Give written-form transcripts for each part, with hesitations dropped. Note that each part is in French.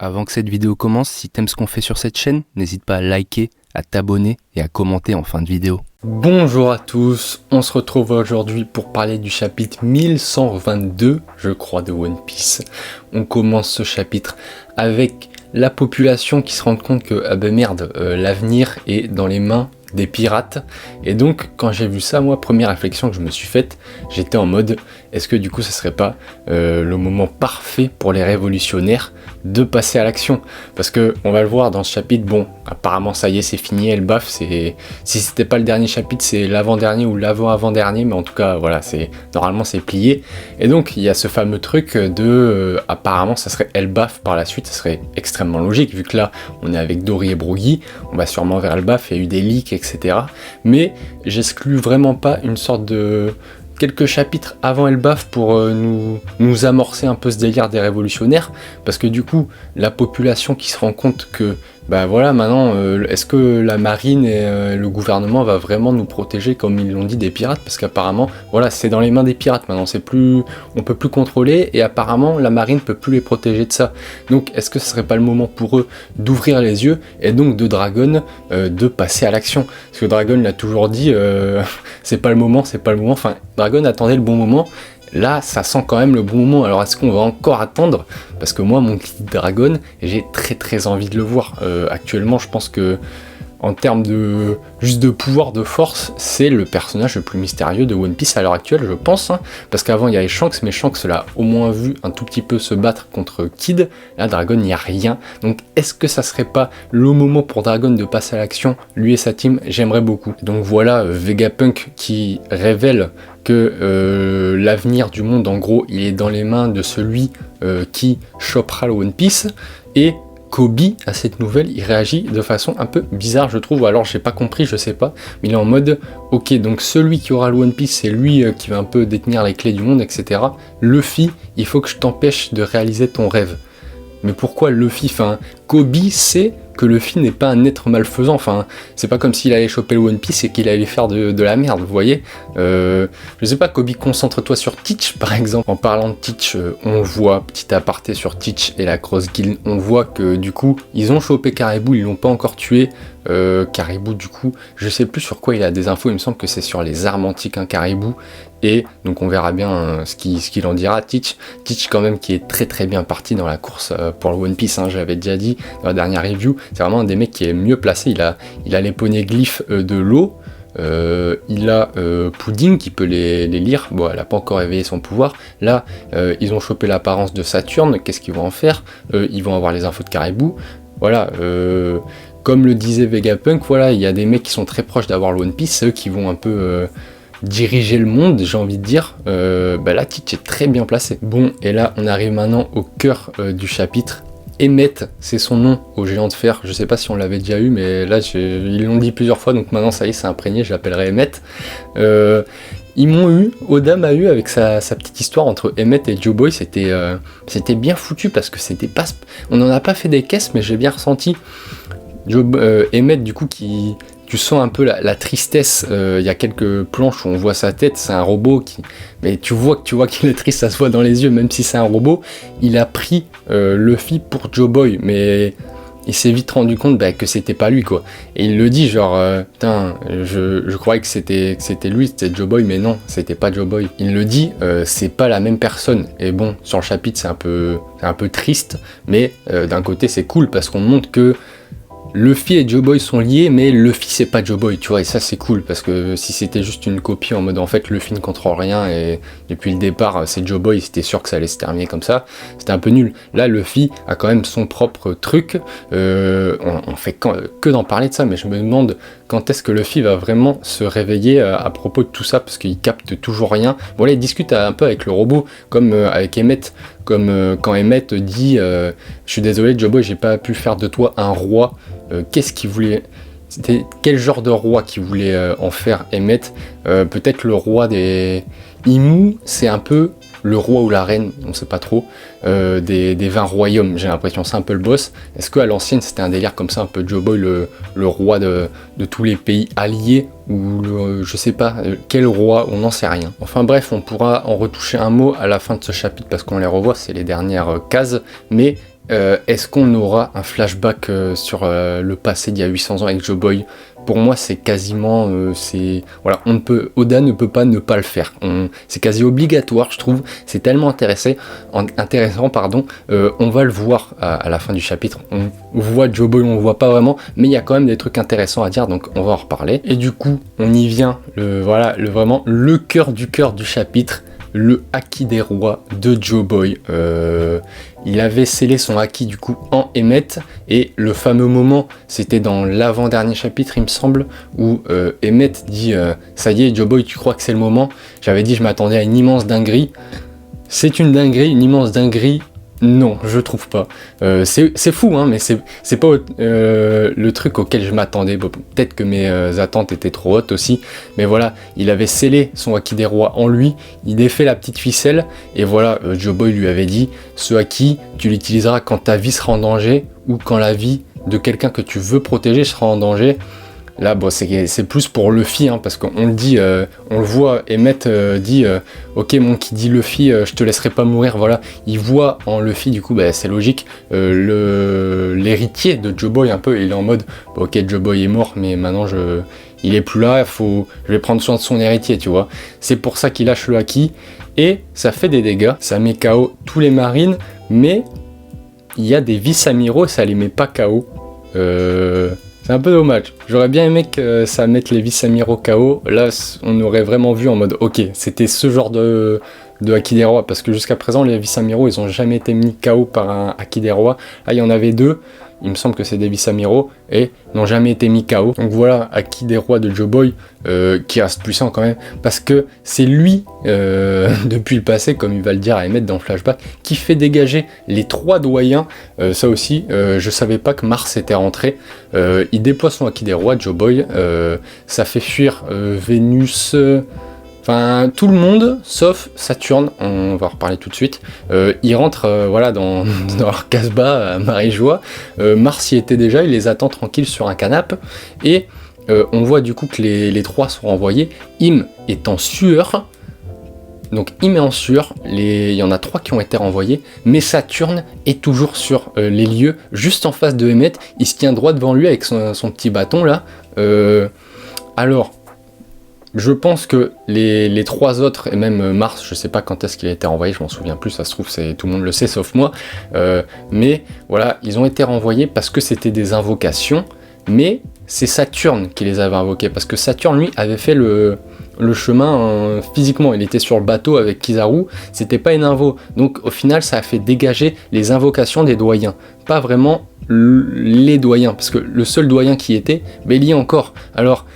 Avant que cette vidéo commence, si t'aimes ce qu'on fait sur cette chaîne, n'hésite pas à liker, à t'abonner et à commenter en fin de vidéo. Bonjour à tous, on se retrouve aujourd'hui pour parler du chapitre 1122, je crois, de One Piece. On commence ce chapitre avec la population qui se rend compte que, l'avenir est dans les mains des pirates. Et donc, quand j'ai vu ça, moi, première réflexion que je me suis faite, j'étais en mode, est-ce que du coup, ce serait pas le moment parfait pour les révolutionnaires de passer à l'action? Parce que, on va le voir dans ce chapitre, bon, apparemment, ça y est, c'est fini, Elbaf, si c'était pas le dernier chapitre, c'est l'avant-dernier ou l'avant-avant-dernier, mais en tout cas, voilà, normalement, c'est plié. Et donc, il y a ce fameux truc de, apparemment, ça serait Elbaf par la suite, ça serait extrêmement logique, vu que là, on est avec Dory et Brogy, on va sûrement vers Elbaf, il y a eu des leaks, etc. Mais j'exclus vraiment pas une sorte de quelques chapitres avant Elbaf pour nous amorcer un peu ce délire des révolutionnaires, parce que du coup la population qui se rend compte que bah voilà, maintenant est-ce que la marine et le gouvernement va vraiment nous protéger comme ils l'ont dit des pirates, parce qu'apparemment voilà, c'est dans les mains des pirates maintenant, on peut plus contrôler, et apparemment la marine peut plus les protéger de ça. Donc est-ce que ce serait pas le moment pour eux d'ouvrir les yeux et donc de Dragon de passer à l'action? Parce que Dragon l'a toujours dit, c'est pas le moment, enfin Dragon attendait le bon moment. Là, ça sent quand même le bon moment. Alors, est-ce qu'on va encore attendre? Parce que moi, mon Kid Dragon, j'ai très envie de le voir. Actuellement, je pense que en termes de juste de pouvoir, de force, c'est le personnage le plus mystérieux de One Piece à l'heure actuelle, je pense. Parce qu'avant, il y avait Shanks, mais Shanks l'a au moins vu un tout petit peu se battre contre Kid. Là, Dragon, il n'y a rien. Donc, est-ce que ça serait pas le moment pour Dragon de passer à l'action, lui et sa team? J'aimerais beaucoup. Donc voilà, Vegapunk qui révèle que l'avenir du monde, en gros, il est dans les mains de celui qui chopera le One Piece. Et Kobe, à cette nouvelle, il réagit de façon un peu bizarre, je trouve. Alors, j'ai pas compris, je sais pas. Mais il est en mode, ok, donc celui qui aura le One Piece, c'est lui qui va un peu détenir les clés du monde, etc. Luffy, il faut que je t'empêche de réaliser ton rêve. Mais pourquoi Luffy? Enfin, Kobe sait que Luffy n'est pas un être malfaisant. Enfin, c'est pas comme s'il allait choper le One Piece et qu'il allait faire de la merde, vous voyez. Je sais pas, Kobe, concentre-toi sur Teach, par exemple. En parlant de Teach, on voit, petit aparté sur Teach et la Cross Guild, on voit que du coup, ils ont chopé Caribou, ils l'ont pas encore tué. Caribou, du coup, je sais plus sur quoi il a des infos, il me semble que c'est sur les armes antiques, Caribou. Et donc on verra bien ce qu'il en dira. Teach quand même qui est très bien parti dans la course pour le One Piece, j'avais déjà dit dans la dernière review, c'est vraiment un des mecs qui est mieux placé, il a les poneglyphes de l'eau, il a Pudding qui peut les lire, bon elle a pas encore réveillé son pouvoir, là ils ont chopé l'apparence de Saturne, qu'est-ce qu'ils vont en faire? Ils vont avoir les infos de Caribou, voilà, comme le disait Vegapunk, voilà, il y a des mecs qui sont très proches d'avoir le One Piece, c'est eux qui vont un peu diriger le monde, j'ai envie de dire. Là, Teach est très bien placé. Bon, et là, on arrive maintenant au cœur du chapitre. Emmet, c'est son nom au géant de fer. Je sais pas si on l'avait déjà eu, mais là, ils l'ont dit plusieurs fois, donc maintenant, ça y est, c'est imprégné, je l'appellerai Emmet. Ils m'ont eu, Oda m'a eu avec sa petite histoire entre Emmet et Joe Boy, c'était bien foutu parce que c'était pas... On n'en a pas fait des caisses, mais j'ai bien ressenti. Emmet, du coup, tu sens un peu la tristesse, il y a quelques planches où on voit sa tête, c'est un robot mais tu vois qu'il est triste, ça se voit dans les yeux, même si c'est un robot. Il a pris Luffy pour Joe Boy, mais il s'est vite rendu compte que c'était pas lui, quoi. Et il le dit genre, putain, je croyais que c'était lui, c'était Joe Boy, mais non, c'était pas Joe Boy. Il le dit, c'est pas la même personne. Et bon, sur le chapitre, c'est un peu triste, mais d'un côté, c'est cool parce qu'on montre que Luffy et Joe Boy sont liés, mais Luffy c'est pas Joe Boy, tu vois, et ça c'est cool, parce que si c'était juste une copie en mode en fait Luffy ne contrôle rien, et depuis le départ c'est Joe Boy, c'était sûr que ça allait se terminer comme ça, c'était un peu nul. Là Luffy a quand même son propre truc, on fait que d'en parler de ça, mais je me demande quand est-ce que Luffy va vraiment se réveiller à propos de tout ça, parce qu'il capte toujours rien. Bon là il discute un peu avec le robot, comme avec Emmet, comme quand Emmet dit je suis désolé Joe Boy, j'ai pas pu faire de toi un roi. Qu'est-ce qu'il voulait? C'était quel genre de roi qu'il voulait en faire Emmet? Peut-être le roi des Imu, c'est un peu le roi ou la reine, on sait pas trop, des 20 royaumes, j'ai l'impression, c'est un peu le boss. Est-ce qu'à l'ancienne c'était un délire comme ça, un peu Joe Boy, le roi de tous les pays alliés, ou je sais pas, quel roi, on n'en sait rien. Enfin bref, on pourra en retoucher un mot à la fin de ce chapitre, parce qu'on les revoit, c'est les dernières cases, mais est-ce qu'on aura un flashback sur le passé d'il y a 800 ans avec Joe Boy? Pour moi, c'est quasiment, voilà, Oda ne peut pas ne pas le faire. C'est quasi obligatoire, je trouve. C'est tellement intéressant, pardon. On va le voir à la fin du chapitre. On voit Joe Boy, on le voit pas vraiment, mais il y a quand même des trucs intéressants à dire, donc on va en reparler. Et du coup, on y vient. Vraiment le cœur du chapitre. Le haki des rois de Joe Boy. Il avait scellé son haki du coup en Emmett, et le fameux moment, c'était dans l'avant-dernier chapitre il me semble, où Emmett dit ça y est Joe Boy, tu crois que c'est le moment? J'avais dit je m'attendais à une immense dinguerie. C'est une dinguerie, une immense dinguerie. Non, je trouve pas. C'est fou, hein, mais c'est pas le truc auquel je m'attendais. Bon, peut-être que mes attentes étaient trop hautes aussi, mais voilà, il avait scellé son haki des rois en lui, il défait la petite ficelle, et voilà, Joe Boy lui avait dit, ce haki, tu l'utiliseras quand ta vie sera en danger, ou quand la vie de quelqu'un que tu veux protéger sera en danger. Là, bon, c'est plus pour Luffy, hein, parce qu'on le dit, on le voit, Emmett dit ok, mon qui dit Luffy, je te laisserai pas mourir, voilà. Il voit en Luffy, du coup, bah, c'est logique, l'héritier de Joe Boy, un peu, il est en mode, bah, ok, Joe Boy est mort, mais maintenant il est plus là, je vais prendre soin de son héritier, tu vois. C'est pour ça qu'il lâche le haki, et ça fait des dégâts, ça met KO tous les marines, mais il y a des vice-amiraux, ça les met pas KO. C'est un peu dommage. J'aurais bien aimé que ça mette les vice-amiraux KO. Là, on aurait vraiment vu en mode, ok, c'était ce genre de haki des rois, parce que jusqu'à présent, les vice-amiraux, ils ont jamais été mis KO par un haki des rois. Là, il y en avait deux. Il me semble que c'est des vice-amiraux et n'ont jamais été mis KO. Donc voilà, haki des rois de Joe Boy qui reste puissant quand même, parce que c'est lui, depuis le passé, comme il va le dire à Emmett dans le flashback, qui fait dégager les 3 doyens. Ça aussi, je savais pas que Mars était rentré. Il déploie son haki des rois, Joe Boy. Ça fait fuir Vénus... Enfin, tout le monde, sauf Saturne, on va en reparler tout de suite. Il rentre voilà, dans leur casse-bas à Marie-Joie. Mars y était déjà, il les attend tranquilles sur un canapé. Et on voit du coup que les 3 sont renvoyés. Im est en sueur. Donc Im est en sueur, il y en a 3 qui ont été renvoyés. Mais Saturne est toujours sur les lieux, juste en face de Emmett. Il se tient droit devant lui avec son petit bâton là. Alors... Je pense que les 3 autres, et même Mars, je sais pas quand est-ce qu'il a été renvoyé, je m'en souviens plus, ça se trouve, tout le monde le sait sauf moi, mais voilà, ils ont été renvoyés parce que c'était des invocations, mais c'est Saturne qui les avait invoqués, parce que Saturne, lui, avait fait le chemin physiquement, il était sur le bateau avec Kizaru, c'était pas une invo, donc au final, ça a fait dégager les invocations des doyens, pas vraiment les doyens, parce que le seul doyen qui était, Bélier encore, alors...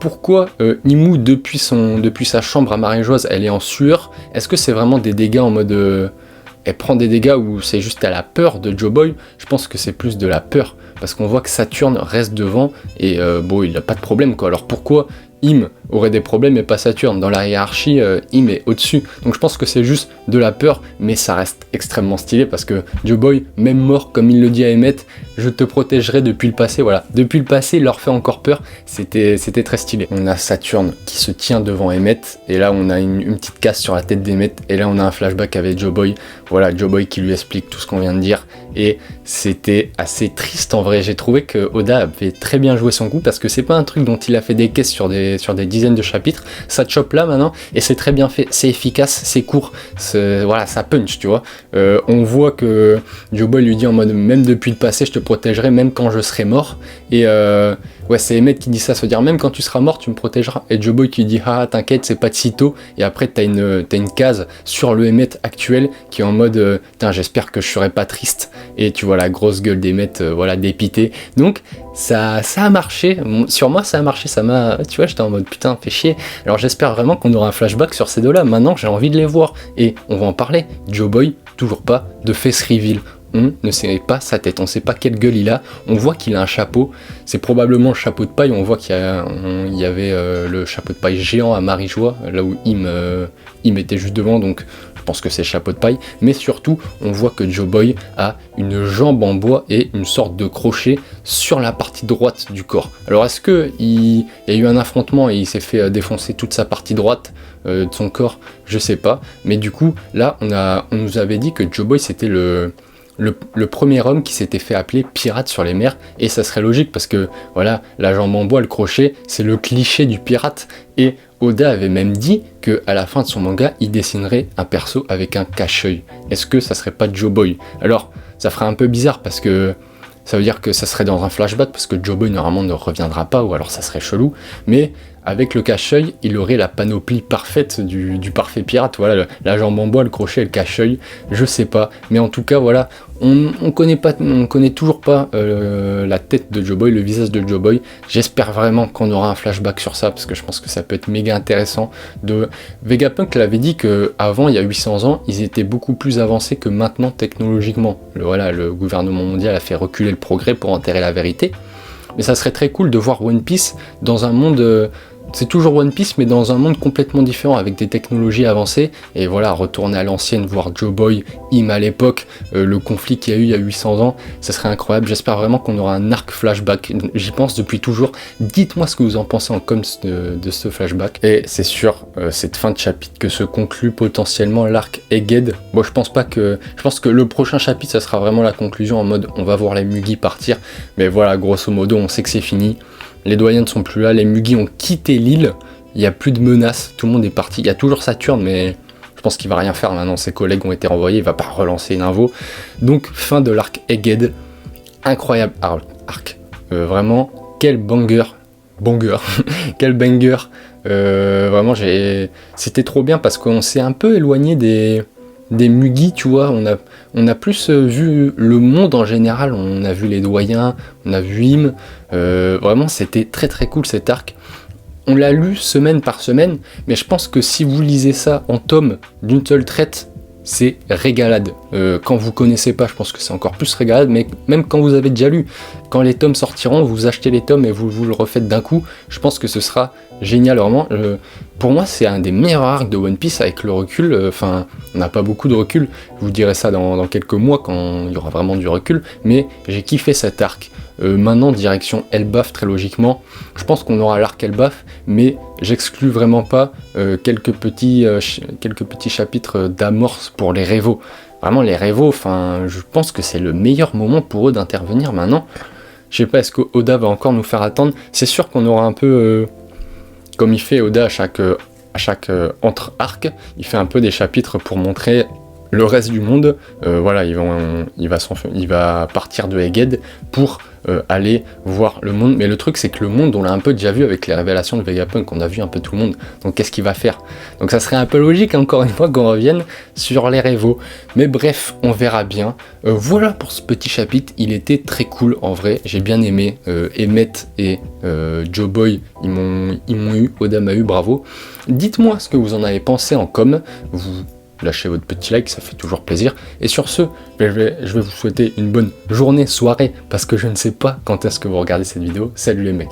Pourquoi Imu, depuis sa chambre à Maréjoise, elle est en sueur? Est-ce que c'est vraiment des dégâts en mode... elle prend des dégâts ou c'est juste à la peur de Joe Boy? Je pense que c'est plus de la peur, parce qu'on voit que Saturne reste devant, et bon, il n'a pas de problème, quoi. Alors pourquoi Im aurait des problèmes et pas Saturne? Dans la hiérarchie, Im est au-dessus. Donc je pense que c'est juste de la peur, mais ça reste extrêmement stylé, parce que Joe Boy, même mort, comme il le dit à Emmett, je te protégerai depuis le passé. Voilà, depuis le passé, il leur fait encore peur. C'était très stylé. On a Saturne qui se tient devant Emmett, et là on a une petite casse sur la tête d'Emmett, et là on a un flashback avec Joe Boy. Voilà, Joe Boy qui lui explique tout ce qu'on vient de dire, et c'était assez triste en vrai. J'ai trouvé que Oda avait très bien joué son coup, parce que c'est pas un truc dont il a fait des caisses sur des dizaines de chapitres. Ça chope là maintenant, et c'est très bien fait, c'est efficace, c'est court, voilà, ça punch, tu vois. On voit que Joe Boy lui dit en mode, même depuis le passé, je te protégerai, même quand je serai mort. Et ouais, c'est Emmett qui dit ça, se dire, même quand tu seras mort, tu me protégeras. Et Joe Boy qui dit, ah, t'inquiète, c'est pas de sitôt. Et après, t'as une case sur le Emmett actuel qui est en mode, j'espère que je serai pas triste. Et tu vois la grosse gueule d'Emmett, voilà, dépité. Donc, ça a marché. Sur moi, ça a marché. Ça m'a, tu vois, j'étais en mode, putain, fait chier. Alors, j'espère vraiment qu'on aura un flashback sur ces deux-là. Maintenant, j'ai envie de les voir. Et on va en parler. Joe Boy, toujours pas de face reveal. On ne sait pas sa tête, on ne sait pas quelle gueule il a, on voit qu'il a un chapeau, c'est probablement le chapeau de paille, on voit qu'il y avait le chapeau de paille géant à Marie-Joie, là où Im était juste devant, donc je pense que c'est le chapeau de paille, mais surtout on voit que Joe Boy a une jambe en bois et une sorte de crochet sur la partie droite du corps. Alors est-ce qu'il y a eu un affrontement et il s'est fait défoncer toute sa partie droite de son corps? Je sais pas, mais du coup là on nous avait dit que Joe Boy c'était le le premier homme qui s'était fait appeler pirate sur les mers, et ça serait logique parce que voilà, la jambe en bois, le crochet, c'est le cliché du pirate, et Oda avait même dit que à la fin de son manga, il dessinerait un perso avec un cache-œil. Est-ce que ça serait pas Joe Boy? Alors, ça ferait un peu bizarre parce que ça veut dire que ça serait dans un flashback parce que Joe Boy normalement ne reviendra pas, ou alors ça serait chelou, mais avec le cache-œil, il aurait la panoplie parfaite du parfait pirate. Voilà, la jambe en bois, le crochet et le cache-œil, je sais pas. Mais en tout cas, voilà, on connaît toujours pas la tête de Joe Boy, le visage de Joe Boy. J'espère vraiment qu'on aura un flashback sur ça, parce que je pense que ça peut être méga intéressant. Vegapunk l'avait dit qu'avant, il y a 800 ans, ils étaient beaucoup plus avancés que maintenant technologiquement. Le gouvernement mondial a fait reculer le progrès pour enterrer la vérité. Mais ça serait très cool de voir One Piece dans un monde... c'est toujours One Piece, mais dans un monde complètement différent, avec des technologies avancées, et voilà, retourner à l'ancienne, voir Joe Boy, Im à l'époque, le conflit qu'il y a eu il y a 800 ans, ça serait incroyable. J'espère vraiment qu'on aura un arc flashback, j'y pense depuis toujours. Dites-moi ce que vous en pensez en coms de ce flashback. Et c'est sur cette fin de chapitre que se conclut potentiellement l'arc Egghead. Bon, je pense que le prochain chapitre, ça sera vraiment la conclusion, en mode on va voir les Mugi partir, mais voilà, grosso modo, on sait que c'est fini. Les doyens ne sont plus là, les Mugi ont quitté l'île, il n'y a plus de menaces, tout le monde est parti. Il y a toujours Saturne, mais je pense qu'il va rien faire maintenant, ses collègues ont été renvoyés, il va pas relancer une invo. Donc fin de l'arc Egghead, incroyable arc. Vraiment, quel banger, quel banger. Vraiment, c'était trop bien parce qu'on s'est un peu éloigné des Mugi, tu vois, on a plus vu le monde en général, on a vu les doyens, on a vu Im, vraiment c'était très très cool cet arc. On l'a lu semaine par semaine, mais je pense que si vous lisez ça en tome d'une seule traite, c'est régalade. Quand vous connaissez pas, je pense que c'est encore plus régalade, mais même quand vous avez déjà lu, quand les tomes sortiront, vous achetez les tomes et vous le refaites d'un coup, je pense que ce sera génial, vraiment. Pour moi, c'est un des meilleurs arcs de One Piece avec le recul. Enfin, on n'a pas beaucoup de recul, je vous dirai ça dans quelques mois quand il y aura vraiment du recul, mais j'ai kiffé cet arc. Maintenant, direction Elbaf, très logiquement. Je pense qu'on aura l'arc Elbaf, mais j'exclus vraiment pas quelques petits chapitres d'amorce pour les Révos. Vraiment, les Révos, enfin, je pense que c'est le meilleur moment pour eux d'intervenir maintenant. Je sais pas, est-ce que Oda va encore nous faire attendre? C'est sûr qu'on aura un peu... comme il fait Oda à chaque entre-arc, il fait un peu des chapitres pour montrer le reste du monde. Voilà, il va partir de Egghead pour aller voir le monde. Mais le truc, c'est que le monde, on l'a un peu déjà vu avec les révélations de Vegapunk, on a vu un peu tout le monde. Donc qu'est-ce qu'il va faire? Donc ça serait un peu logique, encore une fois, qu'on revienne sur les Révos. Mais bref, on verra bien. Voilà pour ce petit chapitre, il était très cool en vrai, j'ai bien aimé. Emmett et Joe Boy, ils m'ont eu, Oda m'a eu, bravo. Dites-moi ce que vous en avez pensé en com. Vous lâchez votre petit like, ça fait toujours plaisir. Et sur ce, je vais vous souhaiter une bonne journée, soirée, parce que je ne sais pas quand est-ce que vous regardez cette vidéo. Salut les mecs.